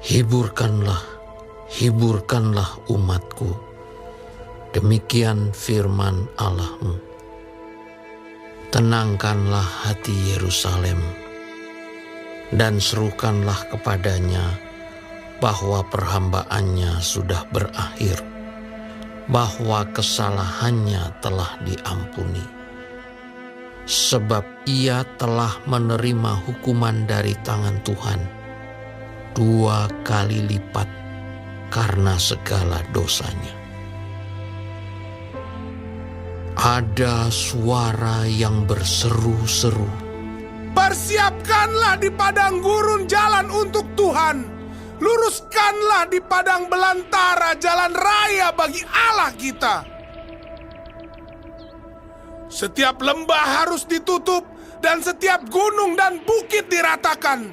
Hiburkanlah, hiburkanlah umatku. Demikian firman Allahmu. Tenangkanlah hati Yerusalem dan serukanlah kepadanya bahwa perhambaannya sudah berakhir, bahwa kesalahannya telah diampuni. Sebab ia telah menerima hukuman dari tangan Tuhan 2 kali lipat karena segala dosanya. Ada suara yang berseru-seru, "Persiapkanlah di padang gurun jalan untuk Tuhan. Luruskanlah di padang belantara jalan raya bagi Allah kita. Setiap lembah harus ditutup dan setiap gunung dan bukit diratakan.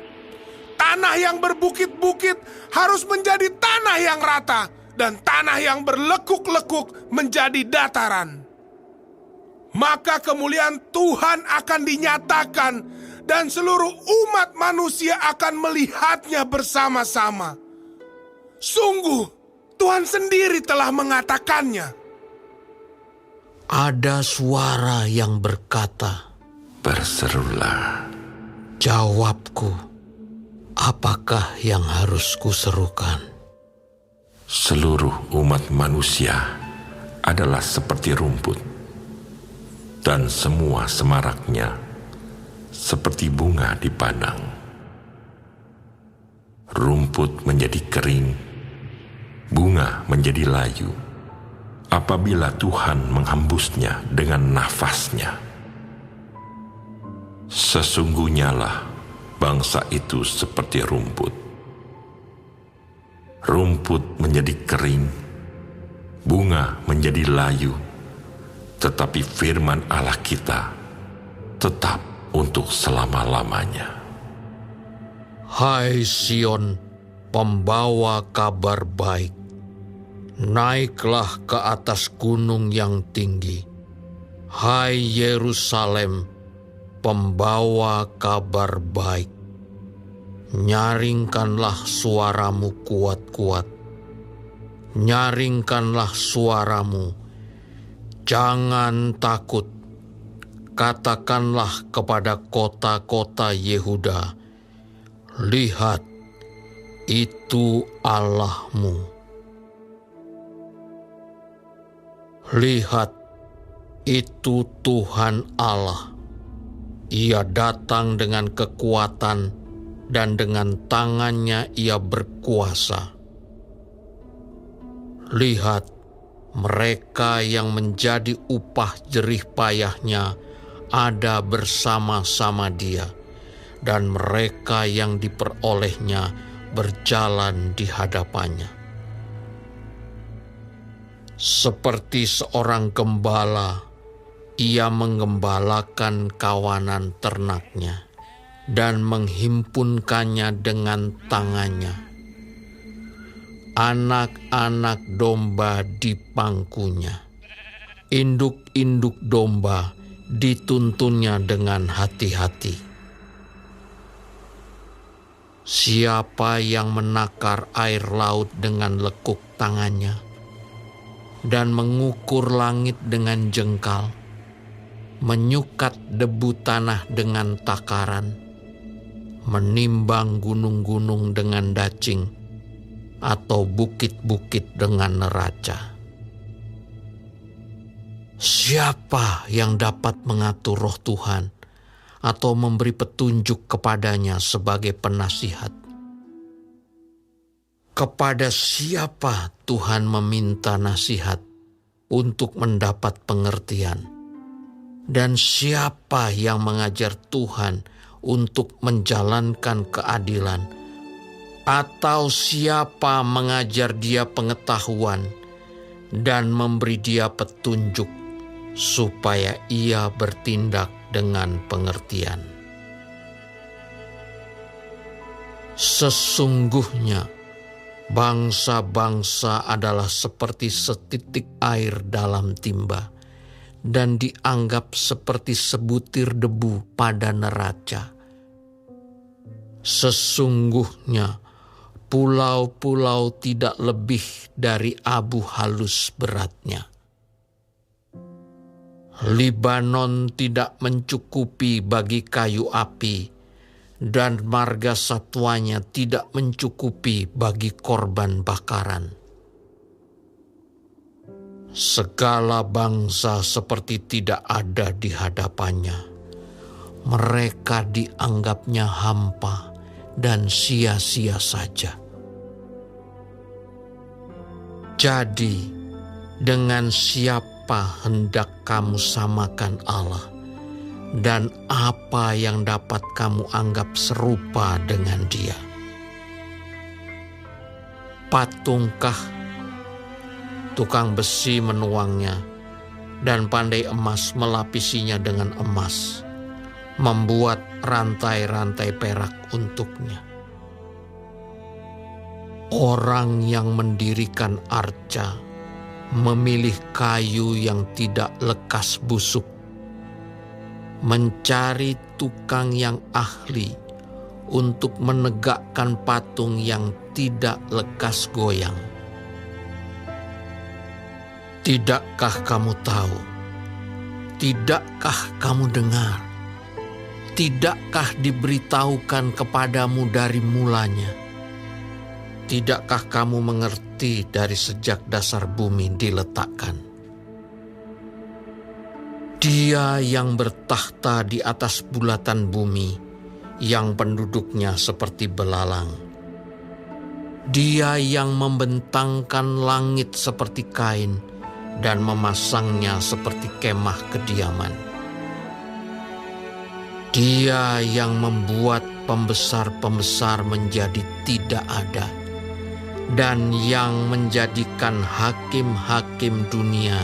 Tanah yang berbukit-bukit harus menjadi tanah yang rata dan tanah yang berlekuk-lekuk menjadi dataran. Maka kemuliaan Tuhan akan dinyatakan dan seluruh umat manusia akan melihatnya bersama-sama. Sungguh, Tuhan sendiri telah mengatakannya." Ada suara yang berkata, "Berserulah." Jawabku, apakah yang harus kuserukan? Seluruh umat manusia adalah seperti rumput, dan semua semaraknya seperti bunga di padang. Rumput menjadi kering, bunga menjadi layu, apabila Tuhan menghembusnya dengan nafasnya. Sesungguhnya lah bangsa itu seperti rumput. Rumput menjadi kering, bunga menjadi layu, tetapi firman Allah kita tetap untuk selama-lamanya. Hai Sion, pembawa kabar baik, naiklah ke atas gunung yang tinggi. Hai Yerusalem, pembawa kabar baik, nyaringkanlah suaramu kuat-kuat. Nyaringkanlah suaramu, jangan takut. Katakanlah kepada kota-kota Yehuda, lihat, itu Allahmu. Lihat, itu Tuhan Allah. Ia datang dengan kekuatan dan dengan tangannya ia berkuasa. Lihat, mereka yang menjadi upah jerih payahnya ada bersama-sama dia, dan mereka yang diperolehnya berjalan di hadapannya. Seperti seorang gembala, ia menggembalakan kawanan ternaknya dan menghimpunkannya dengan tangannya. Anak-anak domba di pangkunya, induk-induk domba dituntunnya dengan hati-hati. Siapa yang menakar air laut dengan lekuk tangannya dan mengukur langit dengan jengkal, menyukat debu tanah dengan takaran, menimbang gunung-gunung dengan dacing, atau bukit-bukit dengan neraca. Siapa yang dapat mengatur roh Tuhan atau memberi petunjuk kepadanya sebagai penasihat? Kepada siapa Tuhan meminta nasihat untuk mendapat pengertian? Dan siapa yang mengajar Tuhan untuk menjalankan keadilan? Atau siapa mengajar dia pengetahuan dan memberi dia petunjuk supaya ia bertindak dengan pengertian? Sesungguhnya bangsa-bangsa adalah seperti setitik air dalam timba dan dianggap seperti sebutir debu pada neraca. Sesungguhnya pulau-pulau tidak lebih dari abu halus beratnya. Libanon tidak mencukupi bagi kayu api, dan marga satwanya tidak mencukupi bagi korban bakaran. Segala bangsa seperti tidak ada di hadapannya. Mereka dianggapnya hampa dan sia-sia saja. Jadi, dengan siapa hendak kamu samakan Allah? Dan apa yang dapat kamu anggap serupa dengan Dia? Patungkah? Tukang besi menuangnya, dan pandai emas melapisinya dengan emas, membuat rantai-rantai perak untuknya. Orang yang mendirikan arca memilih kayu yang tidak lekas busuk, mencari tukang yang ahli untuk menegakkan patung yang tidak lekas goyang. Tidakkah kamu tahu? Tidakkah kamu dengar? Tidakkah diberitahukan kepadamu dari mulanya? Tidakkah kamu mengerti dari sejak dasar bumi diletakkan? Dia yang bertakhta di atas bulatan bumi, yang penduduknya seperti belalang. Dia yang membentangkan langit seperti kain dan memasangnya seperti kemah kediaman. Dia yang membuat pembesar-pembesar menjadi tidak ada, dan yang menjadikan hakim-hakim dunia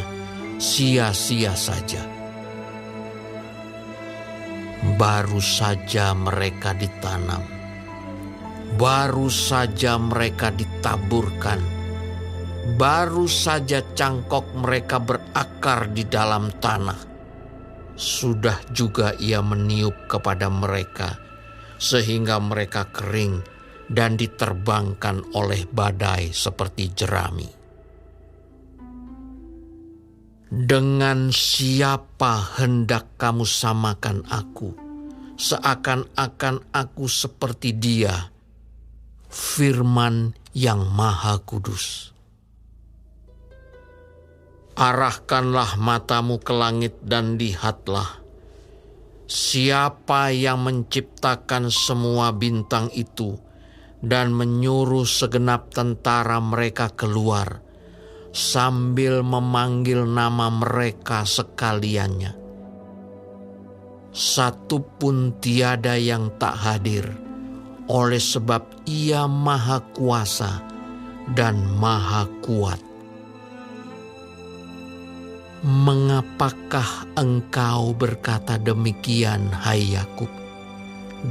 sia-sia saja. Baru saja mereka ditanam, baru saja mereka ditaburkan, baru saja cangkok mereka berakar di dalam tanah. Sudah juga Ia meniup kepada mereka, sehingga mereka kering dan diterbangkan oleh badai seperti jerami. Dengan siapa hendak kamu samakan aku, seakan-akan aku seperti Dia, Firman yang Maha Kudus. Arahkanlah matamu ke langit dan lihatlah, siapa yang menciptakan semua bintang itu dan menyuruh segenap tentara mereka keluar, sambil memanggil nama mereka sekaliannya. Satu pun tiada yang tak hadir, oleh sebab Ia Maha Kuasa dan Maha Kuat. Mengapakah engkau berkata demikian, hai Yakub,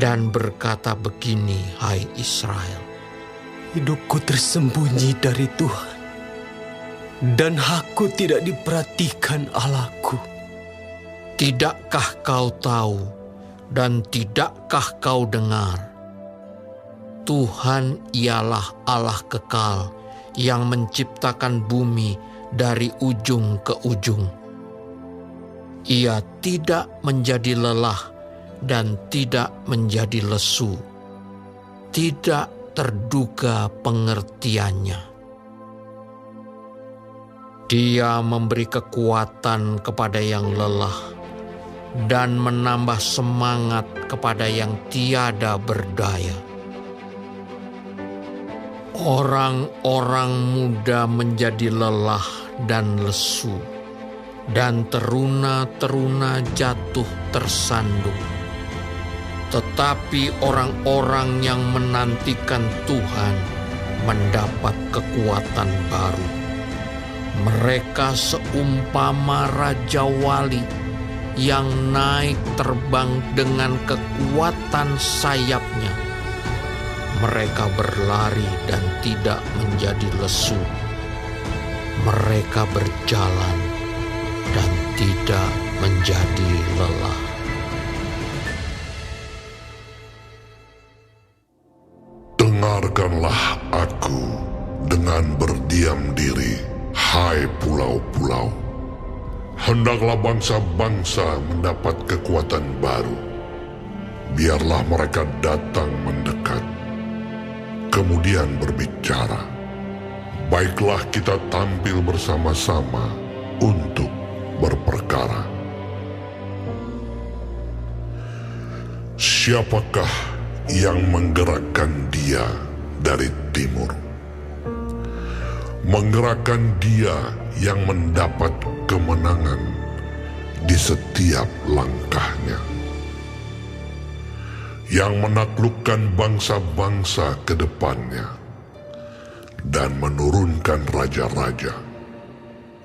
dan berkata begini, hai Israel? Hidupku tersembunyi dari Tuhan, dan aku tidak diperhatikan Allahku. Tidakkah kau tahu dan tidakkah kau dengar? Tuhan ialah Allah kekal yang menciptakan bumi dari ujung ke ujung. Ia tidak menjadi lelah dan tidak menjadi lesu. Tidak terduga pengertiannya. Dia memberi kekuatan kepada yang lelah dan menambah semangat kepada yang tiada berdaya. Orang-orang muda menjadi lelah dan lesu, dan teruna-teruna jatuh tersandung. Tetapi orang-orang yang menantikan Tuhan mendapat kekuatan baru. Mereka seumpama Raja Wali yang naik terbang dengan kekuatan sayapnya. Mereka berlari dan tidak menjadi lesu. Mereka berjalan dan tidak menjadi lelah. Dengar Dengarkanlah aku dengan berdiam diri, hai pulau-pulau. Hendaklah bangsa-bangsa mendapat kekuatan baru. Biarlah mereka datang mendekat, kemudian berbicara. Baiklah kita tampil bersama-sama untuk berperkara. Siapakah yang menggerakkan dia dari timur? Menggerakkan dia yang mendapat kemenangan di setiap langkahnya, yang menaklukkan bangsa-bangsa ke depannya dan menurunkan raja-raja.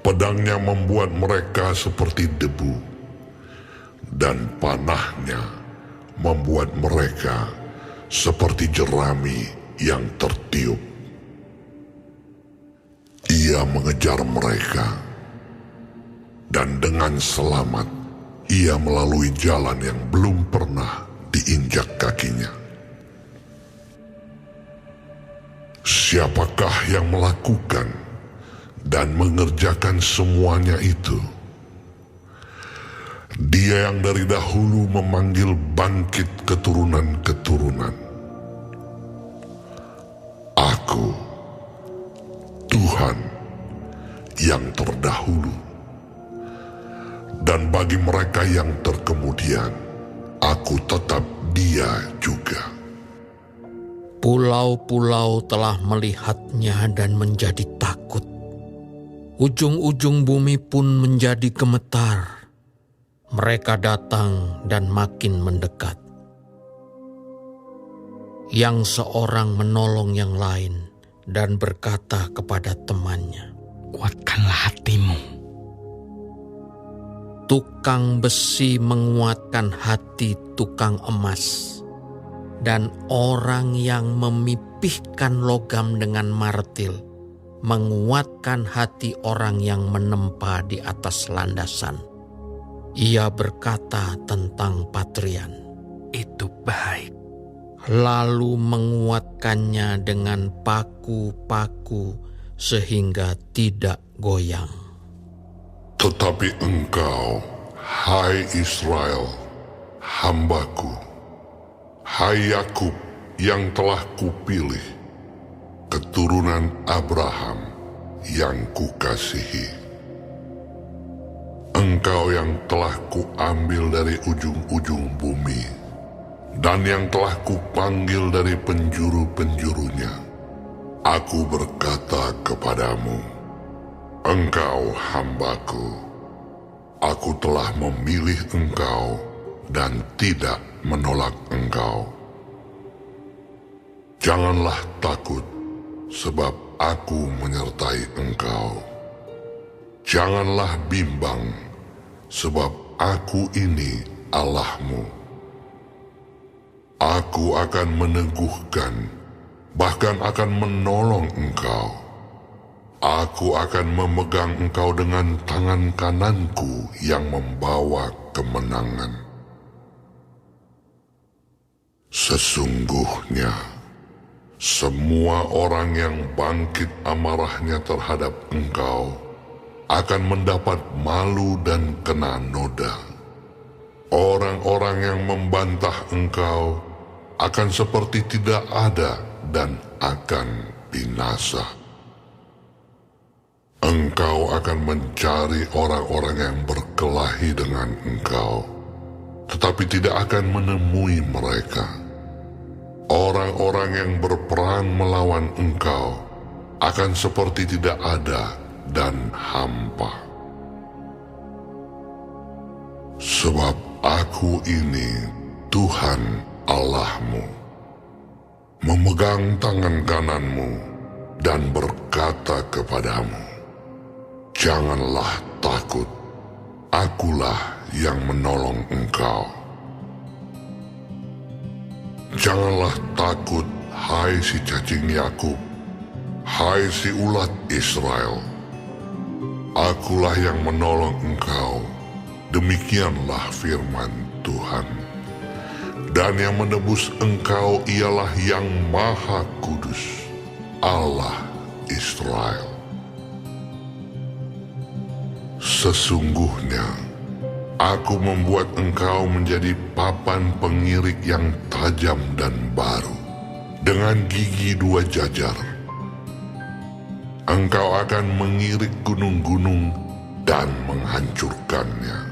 Pedangnya membuat mereka seperti debu, dan panahnya membuat mereka seperti jerami yang tertiup. Ia mengejar mereka, dan dengan selamat ia melalui jalan yang belum pernah diinjak kakinya. Siapakah yang melakukan dan mengerjakan semuanya itu? Dia yang dari dahulu memanggil bangkit keturunan-keturunan. Aku, Tuhan yang terdahulu, dan bagi mereka yang terkemudian, aku tetap Dia juga. Pulau-pulau telah melihatnya dan menjadi takut. Ujung-ujung bumi pun menjadi gemetar. Mereka datang dan makin mendekat. Yang seorang menolong yang lain dan berkata kepada temannya, Kuatkanlah hatimu. tukang besi menguatkan hati tukang emas, dan orang yang memipihkan logam dengan martil menguatkan hati orang yang menempa di atas landasan. Ia berkata tentang patrian, Itu baik. lalu menguatkannya dengan paku-paku sehingga tidak goyang. Tetapi engkau, hai Israel, hambaku, hai Yakub yang telah kupilih, keturunan Abraham yang kukasihi. Engkau yang telah kuambil dari ujung-ujung bumi, dan yang telah kupanggil dari penjuru-penjurunya. Aku berkata kepadamu, engkau hambaku, aku telah memilih engkau dan tidak menolak engkau. Janganlah takut, sebab aku menyertai engkau. Janganlah bimbang, sebab aku ini Allahmu. Aku akan meneguhkan, bahkan akan menolong engkau. Aku akan memegang engkau dengan tangan kananku yang membawa kemenangan. Sesungguhnya, semua orang yang bangkit amarahnya terhadap engkau akan mendapat malu dan kena noda. Orang-orang yang membantah engkau akan seperti tidak ada dan akan binasa. Engkau akan mencari orang-orang yang berkelahi dengan engkau, tetapi tidak akan menemui mereka. Orang-orang yang berperang melawan engkau akan seperti tidak ada dan hampa. Sebab aku ini Tuhan Allahmu, memegang tangan kananmu dan berkata kepadamu, janganlah takut, akulah yang menolong engkau. Janganlah takut, hai si cacing Yakub, hai si ulat Israel. Akulah yang menolong engkau, demikianlah firman Tuhan. Dan yang menebus engkau ialah yang Maha Kudus, Allah Israel. Sesungguhnya aku membuat engkau menjadi papan pengirik yang tajam dan baru, dengan gigi 2 jajar. Engkau akan mengirik gunung-gunung dan menghancurkannya,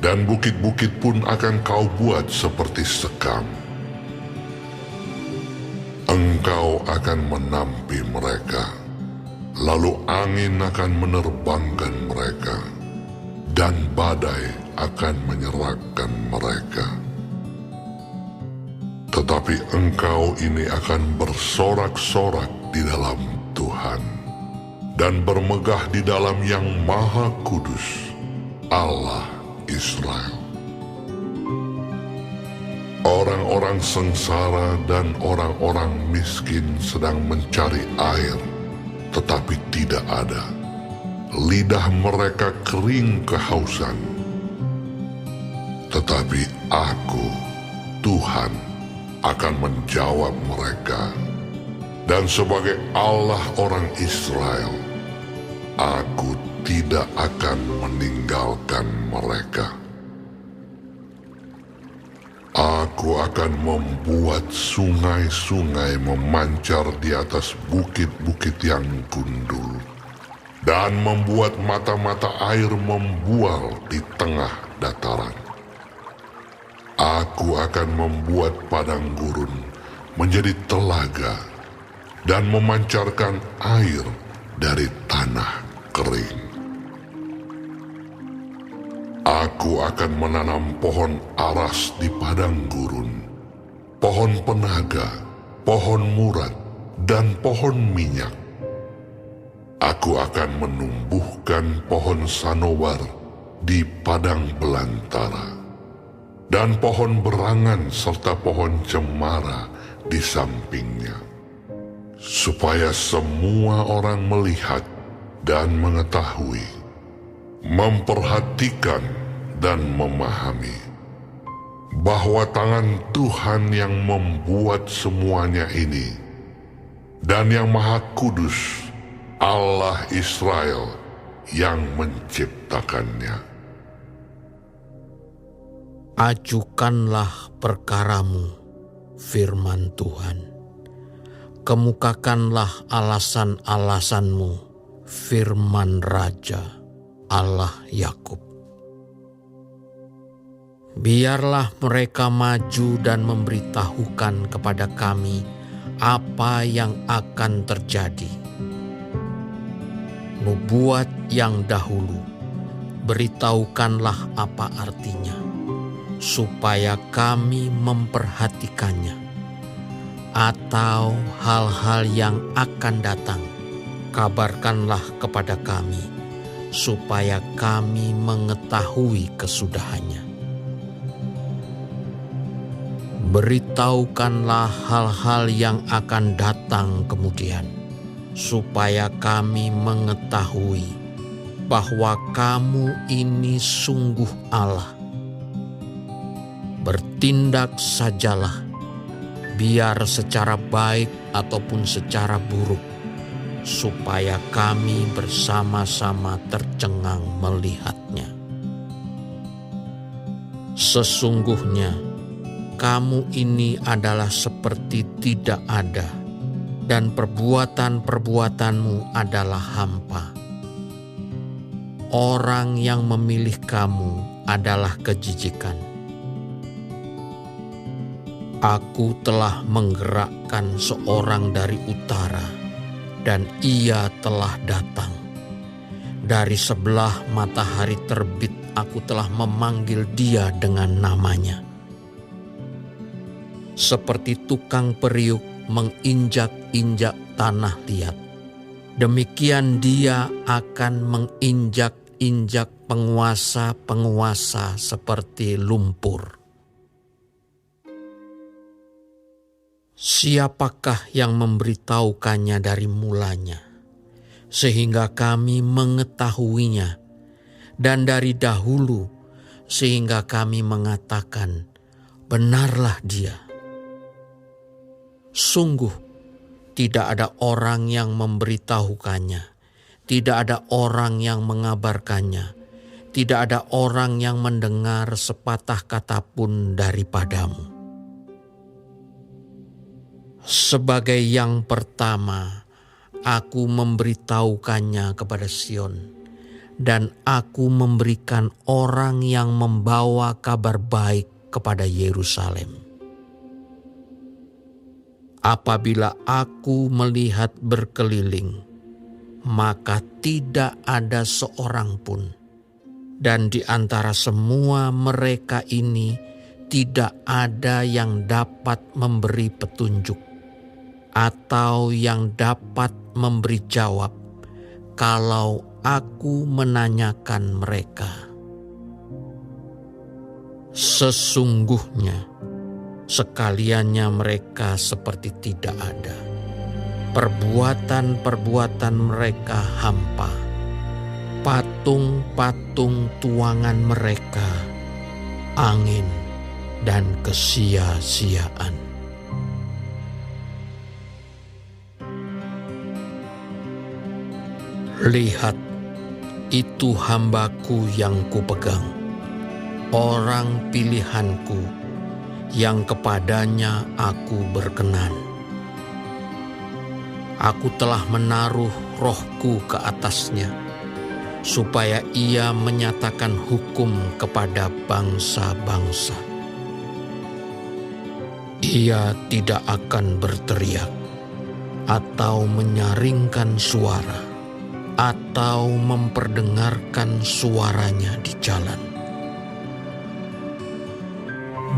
dan bukit-bukit pun akan kau buat seperti sekam. Engkau akan menampi mereka, lalu angin akan menerbangkan mereka, dan badai akan menyerahkan mereka. Tetapi engkau ini akan bersorak-sorak di dalam Tuhan, dan bermegah di dalam yang Maha Kudus, Allah Israel. Orang-orang sengsara dan orang-orang miskin sedang mencari air, tetapi tidak ada. Lidah mereka kering kehausan. Tetapi aku, Tuhan, akan menjawab mereka. Dan sebagai Allah orang Israel, aku tidak akan meninggalkan mereka. Aku akan membuat sungai-sungai memancar di atas bukit-bukit yang gundul, dan membuat mata-mata air membual di tengah dataran. Aku akan membuat padang gurun menjadi telaga, dan memancarkan air dari tanah kering. Aku akan menanam pohon aras di padang gurun, pohon penaga, pohon murad, dan pohon minyak. Aku akan menumbuhkan pohon sanobar di padang belantara, dan pohon berangan serta pohon cemara di sampingnya, supaya semua orang melihat dan mengetahui, memperhatikan dan memahami bahwa tangan Tuhan yang membuat semuanya ini, dan yang Maha Kudus, Allah Israel, yang menciptakannya. Ajukanlah perkaramu, firman Tuhan. Kemukakanlah alasan-alasanmu, firman Raja Allah Yakub. Biarlah mereka maju dan memberitahukan kepada kami apa yang akan terjadi. Nubuat yang dahulu, beritahukanlah apa artinya, supaya kami memperhatikannya. Atau hal-hal yang akan datang, kabarkanlah kepada kami, supaya kami mengetahui kesudahannya. Beritahukanlah hal-hal yang akan datang kemudian, supaya kami mengetahui bahwa kamu ini sungguh Allah. Bertindak sajalah, biar secara baik ataupun secara buruk, supaya kami bersama-sama tercengang melihatnya. Sesungguhnya kamu ini adalah seperti tidak ada, dan perbuatan-perbuatanmu adalah hampa. Orang yang memilih kamu adalah kejijikan. Aku telah menggerakkan seorang dari utara, dan ia telah datang. Dari sebelah matahari terbit aku telah memanggil dia dengan namanya. Seperti tukang periuk menginjak-injak tanah liat, demikian dia akan menginjak-injak penguasa-penguasa seperti lumpur. Siapakah yang memberitahukannya dari mulanya, sehingga kami mengetahuinya, dan dari dahulu sehingga kami mengatakan benarlah Dia. Sungguh tidak ada orang yang memberitahukannya, tidak ada orang yang mengabarkannya, tidak ada orang yang mendengar sepatah kata pun daripadamu. Sebagai yang pertama, aku memberitahukannya kepada Sion, dan aku memberikan orang yang membawa kabar baik kepada Yerusalem. Apabila aku melihat berkeliling, maka tidak ada seorang pun, dan di antara semua mereka ini tidak ada yang dapat memberi petunjuk atau yang dapat memberi jawab kalau aku menanyakan mereka. Sesungguhnya sekaliannya mereka seperti tidak ada. Perbuatan-perbuatan mereka hampa. Patung-patung tuangan mereka angin dan kesia-siaan. Lihat, itu hambaku yang kupegang, orang pilihanku yang kepadanya aku berkenan. Aku telah menaruh rohku ke atasnya, supaya ia menyatakan hukum kepada bangsa-bangsa. Ia tidak akan berteriak, atau menyaringkan suara, atau memperdengarkan suaranya di jalan.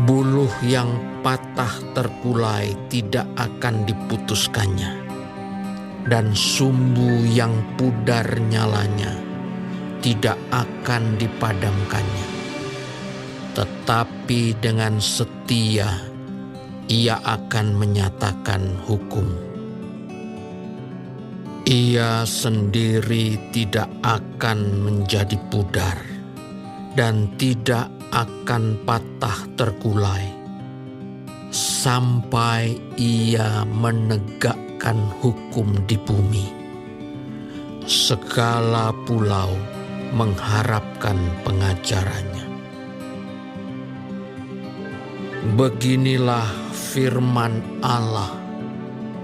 Buluh yang patah terkulai tidak akan diputuskannya, dan sumbu yang pudar nyalanya tidak akan dipadamkannya. Tetapi dengan setia ia akan menyatakan hukum. Ia sendiri tidak akan menjadi pudar dan tidak akan patah terkulai sampai ia menegakkan hukum di bumi. Segala pulau mengharapkan pengajarannya. Beginilah firman Allah,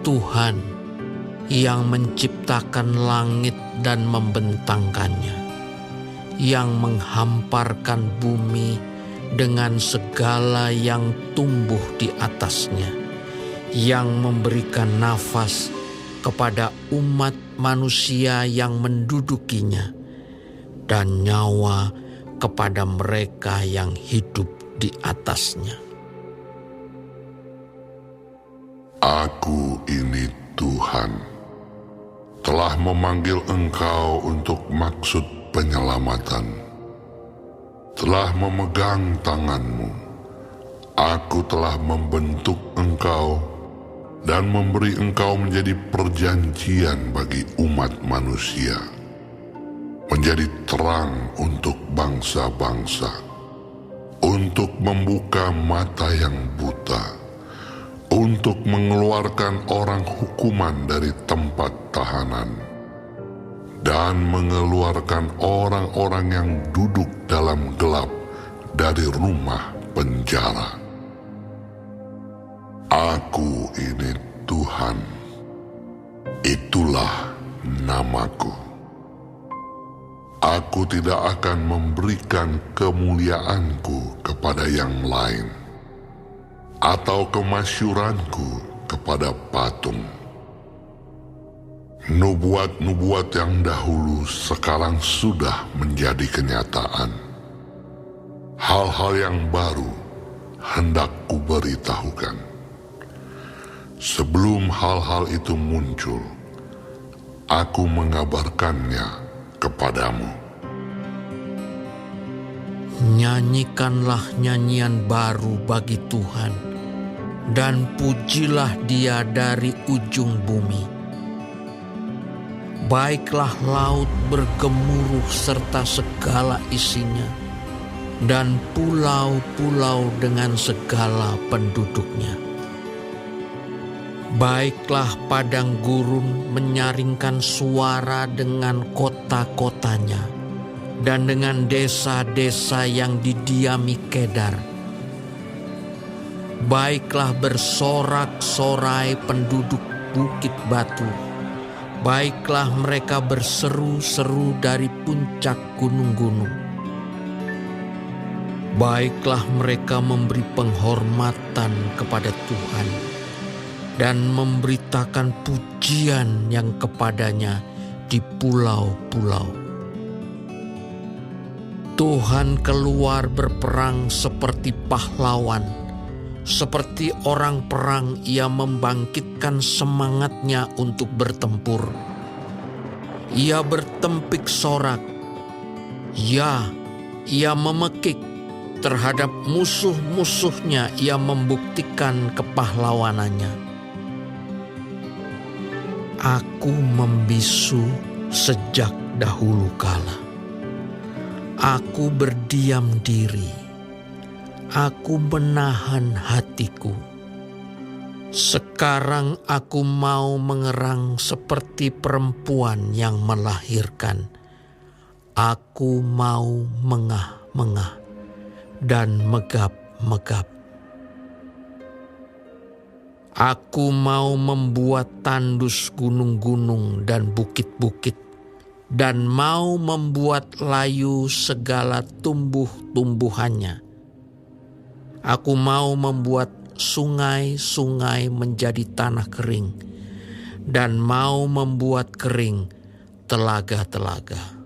Tuhan yang menciptakan langit dan membentangkannya, yang menghamparkan bumi dengan segala yang tumbuh di atasnya, yang memberikan nafas kepada umat manusia yang mendudukinya, dan nyawa kepada mereka yang hidup di atasnya. Aku ini Tuhan, telah memanggil engkau untuk maksud penyelamatan, telah memegang tanganmu. Aku telah membentuk engkau dan memberi engkau menjadi perjanjian bagi umat manusia, menjadi terang untuk bangsa-bangsa, untuk membuka mata yang buta, untuk mengeluarkan orang hukuman dari tempat tahanan, dan mengeluarkan orang-orang yang duduk dalam gelap dari rumah penjara. Aku ini Tuhan, itulah namaku. Aku tidak akan memberikan kemuliaanku kepada yang lain, atau kemasyuranku kepada patung. Nubuat-nubuat yang dahulu sekarang sudah menjadi kenyataan. Hal-hal yang baru hendak kuberitahukan. Sebelum hal-hal itu muncul, aku mengabarkannya kepadamu. Nyanyikanlah nyanyian baru bagi Tuhan, dan pujilah Dia dari ujung bumi. Baiklah laut bergemuruh serta segala isinya, dan pulau-pulau dengan segala penduduknya. Baiklah padang gurun menyaringkan suara dengan kota-kotanya dan dengan desa-desa yang didiami Kedar. Baiklah bersorak-sorai penduduk bukit batu. Baiklah mereka berseru-seru dari puncak gunung-gunung. Baiklah mereka memberi penghormatan kepada Tuhan dan memberitakan pujian yang kepadanya di pulau-pulau. Tuhan keluar berperang seperti pahlawan, seperti orang perang. Ia membangkitkan semangatnya untuk bertempur. Ia bertempik sorak. Ya, ia memekik terhadap musuh-musuhnya. Ia membuktikan kepahlawanannya. Aku membisu sejak dahulu kala. Aku berdiam diri. Aku menahan hatiku. Sekarang aku mau mengerang seperti perempuan yang melahirkan. Aku mau mengah-mengah dan megap-megap. Aku mau membuat tandus gunung-gunung dan bukit-bukit, dan mau membuat layu segala tumbuh-tumbuhannya. Aku mau membuat sungai-sungai menjadi tanah kering, dan mau membuat kering telaga-telaga.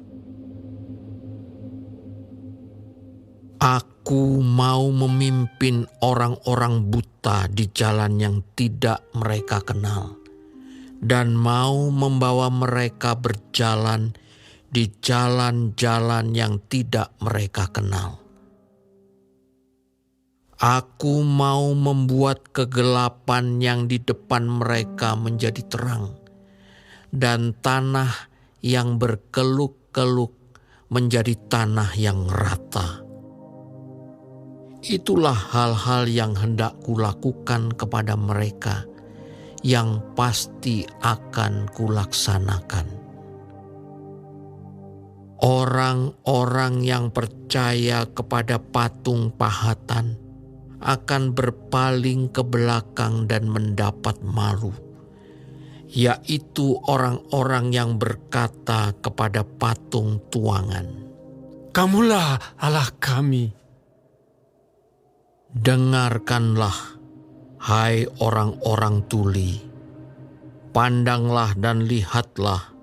Aku mau memimpin orang-orang buta di jalan yang tidak mereka kenal, dan mau membawa mereka berjalan di jalan-jalan yang tidak mereka kenal. Aku mau membuat kegelapan yang di depan mereka menjadi terang, dan tanah yang berkeluk-keluk menjadi tanah yang rata. Itulah hal-hal yang hendak kulakukan kepada mereka, yang pasti akan kulaksanakan. Orang-orang yang percaya kepada patung pahatan akan berpaling ke belakang dan mendapat malu, yaitu orang-orang yang berkata kepada patung tuangan, Kamulah Allah kami. Dengarkanlah, hai orang-orang tuli, pandanglah dan lihatlah,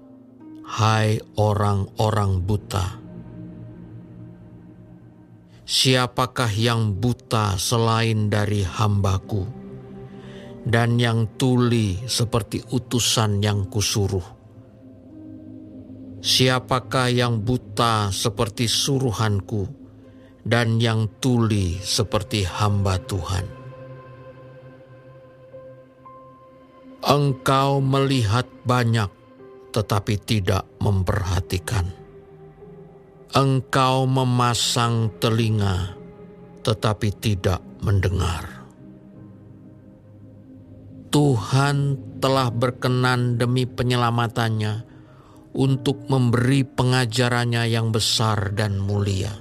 hai orang-orang buta. Siapakah yang buta selain dari hambaku, dan yang tuli seperti utusan yang kusuruh? Siapakah yang buta seperti suruhanku, dan yang tuli seperti hamba Tuhan? Engkau melihat banyak, tetapi tidak memperhatikan. Engkau memasang telinga, tetapi tidak mendengar. Tuhan telah berkenan demi penyelamatannya untuk memberi pengajarannya yang besar dan mulia.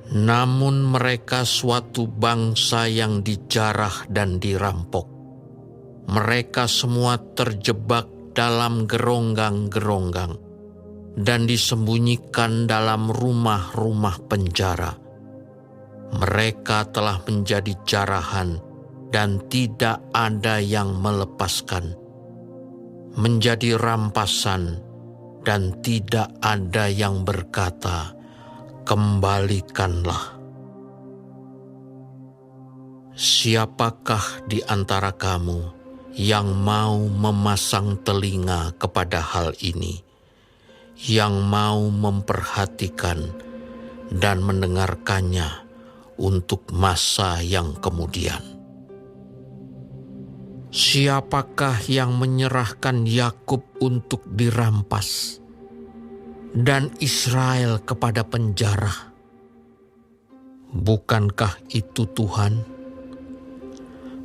Namun mereka suatu bangsa yang dijarah dan dirampok. Mereka semua terjebak dalam geronggang-geronggang dan disembunyikan dalam rumah-rumah penjara. Mereka telah menjadi jarahan dan tidak ada yang melepaskan, menjadi rampasan dan tidak ada yang berkata, kembalikanlah. Siapakah di antara kamu yang mau memasang telinga kepada hal ini, yang mau memperhatikan dan mendengarkannya untuk masa yang kemudian? Siapakah yang menyerahkan Yakub untuk dirampas dan Israel kepada penjara? Bukankah itu Tuhan?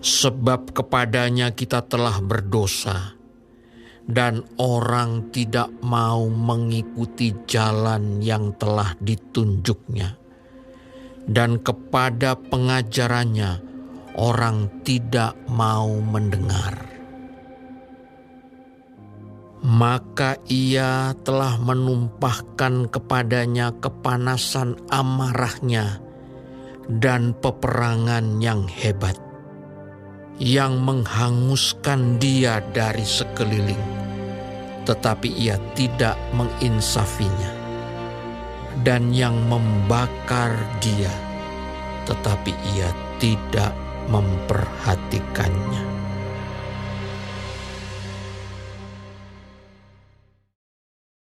Sebab kepadanya kita telah berdosa, dan orang tidak mau mengikuti jalan yang telah ditunjuknya, dan kepada pengajarannya orang tidak mau mendengar. Maka ia telah menumpahkan kepadanya kepanasan amarahnya dan peperangan yang hebat, yang menghanguskan dia dari sekeliling, tetapi ia tidak menginsafinya, dan yang membakar dia, tetapi ia tidak memperhatikannya.